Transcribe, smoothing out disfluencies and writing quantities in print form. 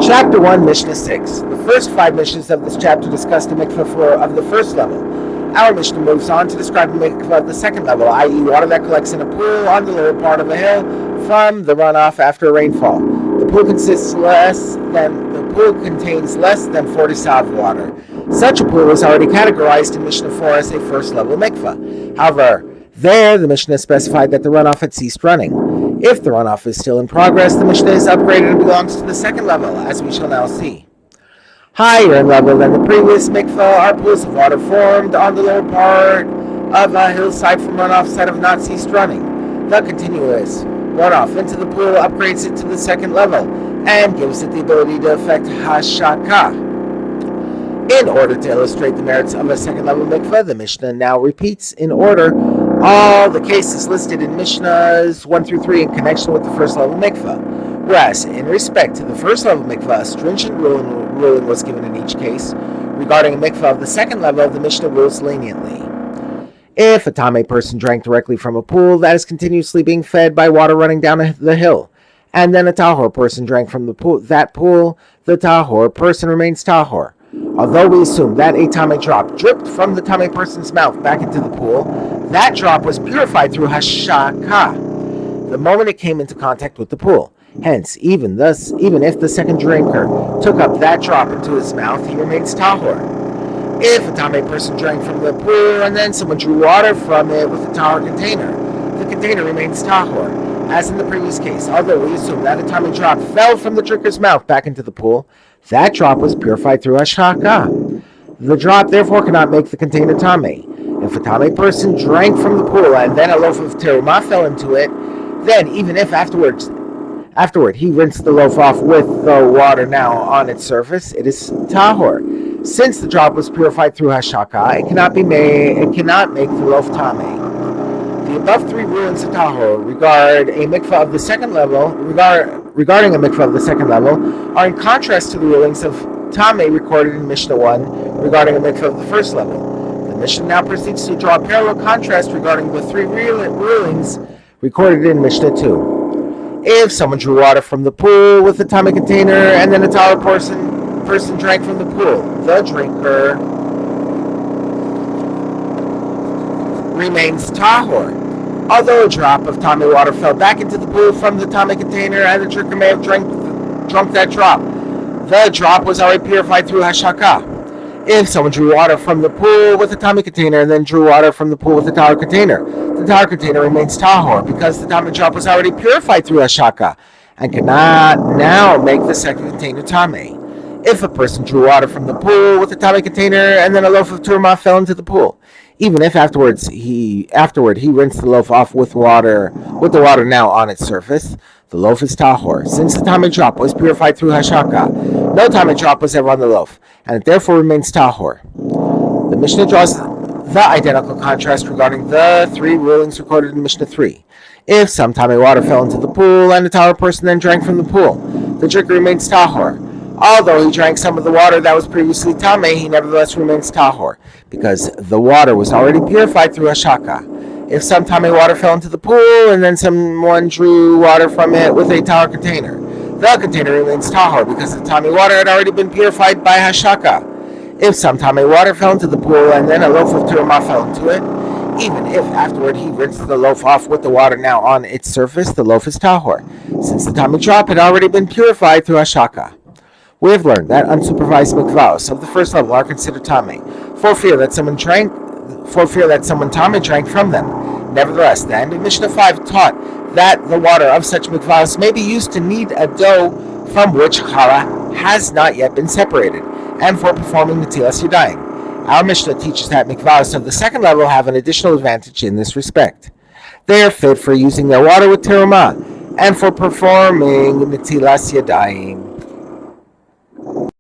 Chapter 1, Mishnah 6. The first 5 Mishnahs of this chapter discuss the mikvah of the first level. Our Mishnah moves on to describe the mikvah of the second level, i.e. water that collects in a pool on the lower part of a hill from the runoff after a rainfall. The pool contains less than 40 sa of water. Such a pool is already categorized in Mishnah 4 as a first level mikvah. However, there the Mishnah specified that the runoff had ceased running. If the runoff is still in progress, the Mishnah is upgraded and belongs to the second level, as we shall now see. Higher in level than the previous mikvah are pools of water formed on the lower part of a hillside from runoffs that have not ceased running. The continuous runoff into the pool upgrades it to the second level and gives it the ability to effect hashaka. In order to illustrate the merits of a second level mikvah, the Mishnah now repeats in order all the cases listed in Mishnahs 1 through 3 in connection with the first level mikvah. Whereas, in respect to the first level mikvah, a stringent ruling was given in each case. Regarding a mikvah of the second level, the Mishnah rules leniently. If a Tameh person drank directly from a pool that is continuously being fed by water running down the hill, and then a Tahor person drank from the pool, the Tahor person remains Tahor. Although we assume that a Tameh drop dripped from the Tameh person's mouth back into the pool, that drop was purified through hashaka the moment it came into contact with the pool. Hence, even if the second drinker took up that drop into his mouth, he remains tahor. If a Tameh person drank from the pool and then someone drew water from it with a tahor container, the container remains tahor. As in the previous case, although we assume that a Tameh drop fell from the drinker's mouth back into the pool, that drop was purified through hashaka. The drop therefore cannot make the container Tameh. If a Tameh person drank from the pool and then a loaf of terumah fell into it, then even if afterward he rinsed the loaf off with the water now on its surface, it is tahor. Since the drop was purified through hashaka, it cannot make the loaf tameh. The above 3 rulings of tahor regarding a mikvah of the second level are in contrast to the rulings of tameh recorded in Mishnah 1 regarding a mikvah of the first level. The Mishnah now proceeds to draw a parallel contrast regarding the 3 rulings recorded in Mishnah 2. If someone drew water from the pool with a Tameh container and then a Tahor person drank from the pool, the drinker remains Tahor. Although a drop of Tameh water fell back into the pool from the Tameh container and the drinker may have drunk that drop, the drop was already purified through hashaka. If someone drew water from the pool with a Tameh container and then drew water from the pool with a Tahor container, the Tahor container remains Tahor because the Tameh drop was already purified through hashaka and cannot now make the second container Tameh. If a person drew water from the pool with a Tameh container and then a loaf of terumah fell into the pool, even if afterward he rinsed the loaf off with the water now on its surface, the loaf is tahor. Since the Tameh drop was purified through hashaka, no Tameh drop was ever on the loaf, and it therefore remains tahor. The Mishnah draws the identical contrast regarding the 3 rulings recorded in Mishnah 3. If some Tameh water fell into the pool and a Tahor person then drank from the pool, the drinker remains tahor. Although he drank some of the water that was previously Tameh, he nevertheless remains tahor, because the water was already purified through hashaka. If some Tameh water fell into the pool and then someone drew water from it with a Tahor container, the container remains tahor because the Tameh water had already been purified by hashaka. If some Tameh water fell into the pool and then a loaf of terumah fell into it, even if afterward he rinsed the loaf off with the water now on its surface, the loaf is tahor, since the Tameh drop had already been purified through hashaka. We have learned that unsupervised Mikvaos of the first level are considered Tameh, for fear that someone Tameh drank from them. Nevertheless, the end of Mishnah 5 taught that the water of such Mikvaos may be used to knead a dough from which challah has not yet been separated, and for performing Netilas Yadayim. Our Mishnah teaches that Mikvaos of the second level have an additional advantage in this respect. They are fit for using their water with terumah, and for performing Netilas Yadayim.